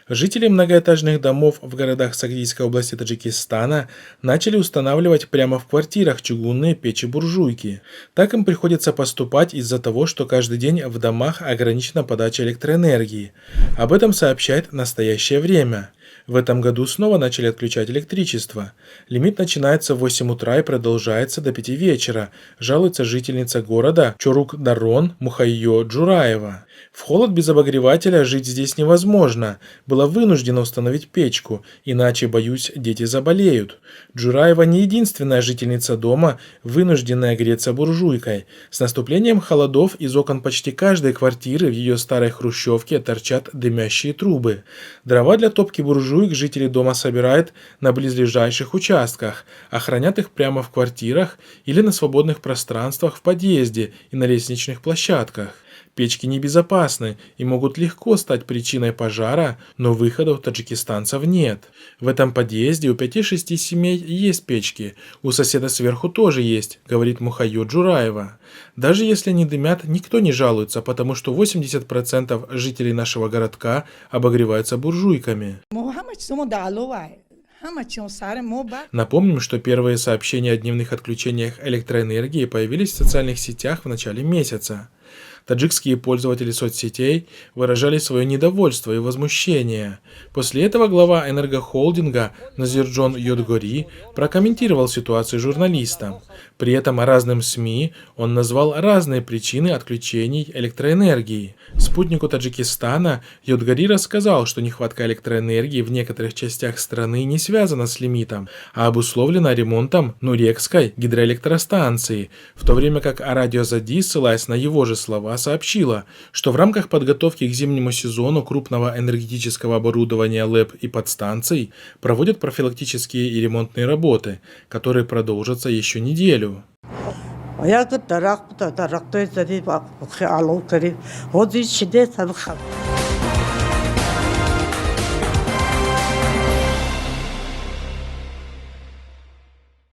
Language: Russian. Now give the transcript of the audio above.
Жители многоэтажных домов в городах Сагдийской области Таджикистана начали устанавливать прямо в квартирах чугунные печи-буржуйки. Так им приходится поступать из-за того, что каждый день в домах ограничена подача электроэнергии. Об этом сообщает «Настоящее время». В этом году снова начали отключать электричество. Лимит начинается в 8 утра и продолжается до 5 вечера, жалуется жительница города Чорук-Дарон Мухайо Джураева. В холод без обогревателя жить здесь невозможно. Была вынуждена установить печку, иначе, боюсь, дети заболеют. Джураева не единственная жительница дома, вынужденная греться буржуйкой. С наступлением холодов из окон почти каждой квартиры в ее старой хрущевке торчат дымящие трубы. Дрова для топки буржуек жители дома собирают на близлежащих участках, а хранят их прямо в квартирах или на свободных пространствах в подъезде и на лестничных площадках. Печки небезопасны и могут легко стать причиной пожара, но выхода у таджикистанцев нет. В этом подъезде у 5-6 семей есть печки, у соседа сверху тоже есть, говорит Мухайо Джураева. Даже если они дымят, никто не жалуется, потому что 80% жителей нашего городка обогреваются буржуйками. Напомним, что первые сообщения о дневных отключениях электроэнергии появились в социальных сетях в начале месяца. Таджикские пользователи соцсетей выражали свое недовольство и возмущение. После этого глава энергохолдинга Назирджон Йодгори прокомментировал ситуацию журналистам. При этом разным СМИ он назвал разные причины отключений электроэнергии. Спутнику Таджикистана Йодгори рассказал, что нехватка электроэнергии в некоторых частях страны не связана с лимитом, а обусловлена ремонтом Нурекской гидроэлектростанции, в то время как Радио Зади, ссылаясь на его же слова, сообщила, что в рамках подготовки к зимнему сезону крупного энергетического оборудования ЛЭП и подстанций проводят профилактические и ремонтные работы, которые продолжатся еще неделю.